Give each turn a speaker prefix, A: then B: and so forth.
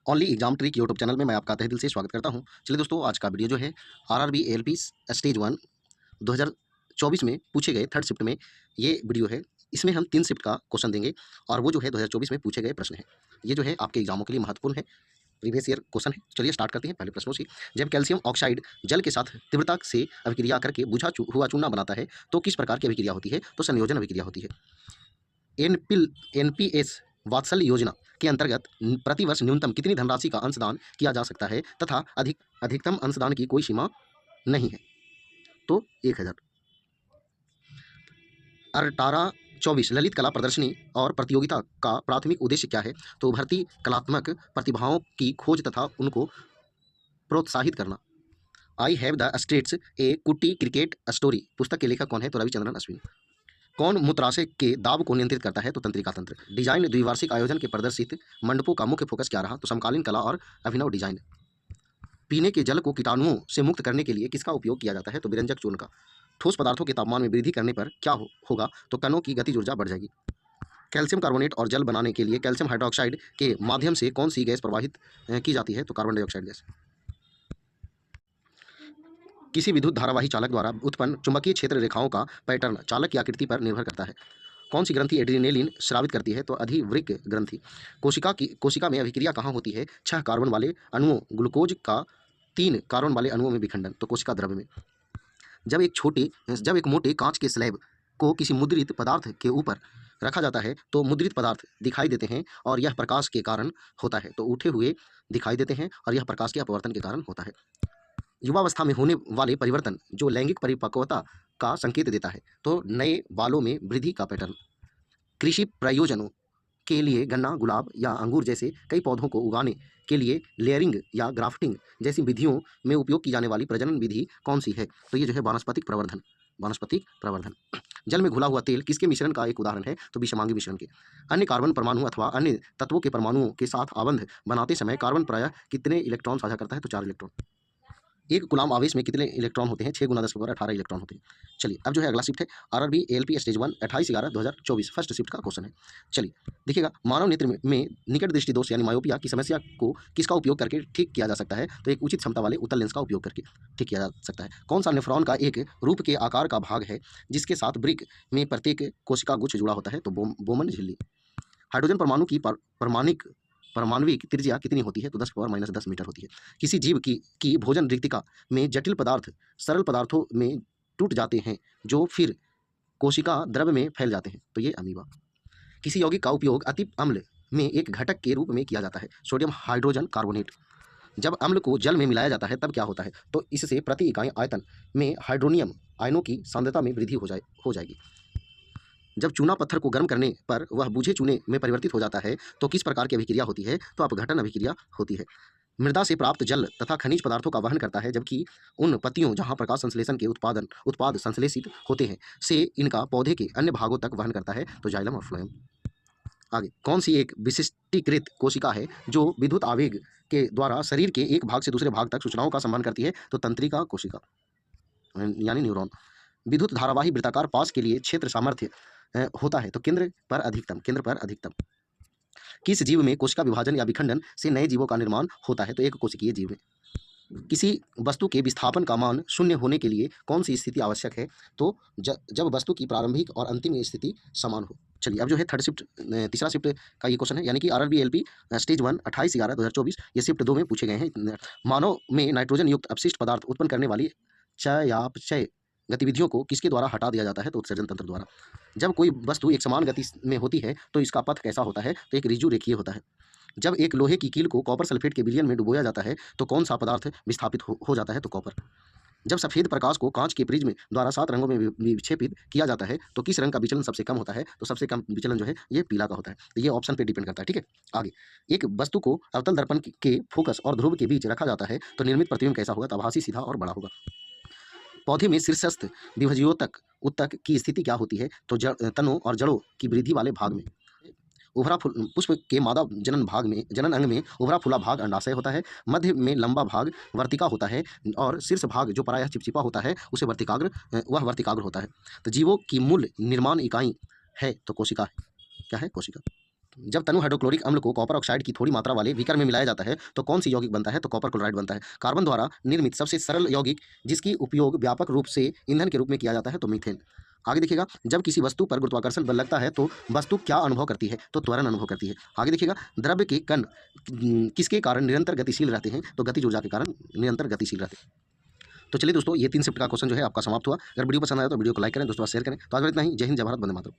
A: Only exam trick YouTube channel में मैं आपका तहे दिल से स्वागत करता हूं। चलिए दोस्तों, आज का वीडियो जो है आरआरबी एएलपी स्टेज 1 2024 में पूछे गए थर्ड शिफ्ट में ये वीडियो है। इसमें हम 3 शिफ्ट का क्वेश्चन देंगे और वो जो है 2024 में पूछे गए प्रश्न है। ये जो है आपके एग्जामों के लिए महत्वपूर्ण है, प्रीवियस ईयर क्वेश्चन है। चलिए स्टार्ट करते हैं पहले प्रश्नों से। जब कैल्शियम ऑक्साइड जल के साथ तीव्रता से अभिक्रिया करके हुआ चूना बनाता है तो किस प्रकार की अभिक्रिया होती है? तो संयोजन अभिक्रिया होती है। एनपीएस वात्सल्य योजना के अंतर्गत प्रतिवर्ष न्यूनतम कितनी धनराशि का अंशदान किया जा सकता है तथा अधिकतम अंशदान की कोई सीमा नहीं है? तो 1000। 1824 ललित कला प्रदर्शनी और प्रतियोगिता का प्राथमिक उद्देश्य क्या है? तो उभरती कलात्मक प्रतिभाओं की खोज तथा उनको प्रोत्साहित करना। आई हैव द स्टेट्स ए कुट्टी क्रिकेट स्टोरी पुस्तक के लेखक कौन है? तो रविचंद्रन अश्विन। कौन मूत्राशय के दाब को नियंत्रित करता है? तो तंत्रिका तंत्र। डिजाइन द्विवार्षिक आयोजन के प्रदर्शित मंडपों का मुख्य फोकस क्या रहा? तो समकालीन कला और अभिनव डिजाइन। पीने के जल को कीटाणुओं से मुक्त करने के लिए किसका उपयोग किया जाता है? तो विरंजक चूर्ण का। ठोस पदार्थों के तापमान में वृद्धि करने पर क्या होगा? तो कणों की गतिज ऊर्जा बढ़ जाएगी। कैल्शियम कार्बोनेट और जल बनाने के लिए कैल्शियम हाइड्रोक्साइड के माध्यम से कौन सी गैस प्रवाहित की जाती है? तो कार्बन डाइऑक्साइड गैस। किसी विद्युत धारावाही चालक द्वारा उत्पन्न चुंबकीय क्षेत्र रेखाओं का पैटर्न चालक की आकृति पर निर्भर करता है। कौन सी ग्रंथि एड्रेनालिन स्रावित करती है? तो अधिवृक्क ग्रंथि। कोशिका में अभिक्रिया कहाँ होती है? 6 कार्बन वाले अणुओं ग्लूकोज का 3 कार्बन वाले अणुओं में विखंडन। तो कोशिका द्रव्य में। जब एक मोटे कांच के स्लैब को किसी मुद्रित पदार्थ के ऊपर रखा जाता है तो मुद्रित पदार्थ दिखाई देते हैं और यह प्रकाश के कारण होता है। तो उठे हुए दिखाई देते हैं और यह प्रकाश के अपवर्तन के कारण होता है। युवावस्था में होने वाले परिवर्तन जो लैंगिक परिपक्वता का संकेत देता है। तो नए बालों में वृद्धि का पैटर्न। कृषि प्रयोजनों के लिए गन्ना, गुलाब या अंगूर जैसे कई पौधों को उगाने के लिए लेयरिंग या ग्राफ्टिंग जैसी विधियों में उपयोग की जाने वाली प्रजनन विधि कौन सी है? तो ये जो है वानस्पतिक प्रवर्धन। वानस्पतिक प्रवर्धन। जल में घुला हुआ तेल किसके मिश्रण का एक उदाहरण है? तो विषमांगी मिश्रण के। अन्य कार्बन परमाणु अथवा अन्य तत्वों के परमाणुओं के साथ आबंध बनाते समय कार्बन प्रायः कितने इलेक्ट्रॉन साझा करता है? तो 4 इलेक्ट्रॉन। एक कूलाम आवेश में कितने इलेक्ट्रॉन होते हैं? 6 × 10⁻18 इलेक्ट्रॉन होते हैं। चलिए अब जो है अगला शिफ्ट है RRB ALP stage 1 28/11/2024 first shift का क्वेश्चन है। चलिए देखिएगा, मानव नेत्र में निकट दृष्टि दोष यानी मायोपिया की समस्या को किसका उपयोग करके ठीक किया जा सकता है? तो एक उचित क्षमता वाले उत्तल लेंस का उपयोग करके ठीक किया जा सकता है। कौन सा नेफ्रॉन का एक रूप के आकार का भाग है जिसके साथ ब्रिक में प्रत्येक कोशिका गुच्छ जुड़ा होता है? तो बोमन झिल्ली। हाइड्रोजन परमाणु की परमाणविक त्रिज्या कितनी होती है? तो 10⁻−10 मीटर होती है। किसी जीव की भोजन रिक्तिका में जटिल पदार्थ सरल पदार्थों में टूट जाते हैं जो फिर कोशिका द्रव्य में फैल जाते हैं। तो ये अमीबा। किसी यौगिक का उपयोग अति अम्ल में एक घटक के रूप में किया जाता है? Sodium hydrogen carbonate. जब अम्ल को जल में मिलाया जाता है तब क्या होता है? तो इससे प्रति इकाई आयतन में हाइड्रोनियम आयनों की सांद्रता में वृद्धि हो जाएगी। जब चूना पत्थर को गर्म करने पर वह बूझे चूने में परिवर्तित हो जाता है तो किस प्रकार की अभिक्रिया होती है? तो अपघटन अभिक्रिया होती है। मृदा से प्राप्त जल तथा खनिज पदार्थों का वहन करता है जबकि उन पत्तियों जहां प्रकाश संश्लेषण के उत्पाद संश्लेषित होते हैं से इनका पौधे के अन्य भागों तक वहन करता है। तो जाइलम और फ्लोएम। आगे, कौन सी एक विशिष्टीकृत कोशिका है जो विद्युत आवेग के द्वारा शरीर के एक भाग से दूसरे भाग तक सूचनाओं का संवहन करती है? तो तंत्रिका कोशिका यानी न्यूरॉन। विद्युत धारावाही वृत्ताकार पास के लिए क्षेत्र सामर्थ्य होता है? तो केंद्र पर अधिकतम। किस जीव में कोशिका विभाजन या विखंडन से नए जीवों का निर्माण होता है? तो एक कोशिकीय जीव में। किसी वस्तु के विस्थापन का मान शून्य होने के लिए कौन सी स्थिति आवश्यक है? तो जब वस्तु की प्रारंभिक और अंतिम स्थिति समान हो। चलिए अब जो है थर्ड शिफ्ट तीसरा शिफ्ट का ये क्वेश्चन है, यानी कि आरआरबी एलपी स्टेज 1 28/11/2024 ये शिफ्ट 2 में पूछे गए हैं। मानव में नाइट्रोजन युक्त अपशिष्ट पदार्थ उत्पन्न करने वाली चयापचय गतिविधियों को किसके द्वारा हटा दिया जाता है? तो उत्सर्जन तंत्र द्वारा। जब कोई वस्तु एक समान गति में होती है तो इसका पथ कैसा होता है? तो एक ऋजु रेखीय होता है। जब एक लोहे की कील को कॉपर सल्फेट के विलयन में डुबोया जाता है तो कौन सा पदार्थ विस्थापित हो जाता है? तो कॉपर। जब सफेद प्रकाश को कांच के प्रिज्म द्वारा 7 रंगों में विक्षेपित किया जाता है तो किस रंग का विचलन सबसे कम होता है? तो सबसे कम विचलन जो है ये पीला का होता है। तो ये ऑप्शन पे डिपेंड करता है। ठीक है, आगे, एक वस्तु को अवतल दर्पण के फोकस और ध्रुव के बीच रखा जाता है तो निर्मित प्रतिबिंब कैसा होगा? तो आभासी, सीधा और बड़ा होगा। पौधे में शीर्षस्थ विभज्योतक उत्तक की स्थिति क्या होती है? तो तनों और जड़ों की वृद्धि वाले भाग में। पुष्प के मादा जनन अंग में उभरा फूला भाग अंडाशय होता है। मध्य में लंबा भाग वर्तिका होता है और शीर्ष भाग जो प्रायः चिपचिपा होता है उसे वर्तिकाग्र होता है। तो जीवों की मूल निर्माण इकाई है तो कोशिका है। क्या है? कोशिका। जब तनु हाइड्रोक्लोरिक अम्ल को कॉपर ऑक्साइड की थोड़ी मात्रा वाले बीकर में मिलाया जाता है तो कौन सी यौगिक बनता है? तो कॉपर क्लोराइड बनता है। कार्बन द्वारा निर्मित सबसे सरल यौगिक जिसकी उपयोग व्यापक रूप से ईंधन के रूप में किया जाता है तो मीथेन। आगे देखिएगा, जब किसी वस्तु पर गुरुत्वाकर्षण बल लगता है तो वस्तु क्या अनुभव करती है? तो त्वरण अनुभव करती है। आगे देखिएगा, द्रव्य के कण किसके कारण निरंतर गतिशील रहते हैं? तो गतिज ऊर्जा के कारण निरंतर गतिशील रहते हैं। तो चलिए दोस्तों, ये 3 शिफ्ट का क्वेश्चन जो है आपका समाप्त हुआ। अगर वीडियो पसंद आया तो वीडियो को लाइक करें, दोस्तों शेयर करें। तो आज इतना ही। जय हिंद, जय भारत, वंदे मातरम।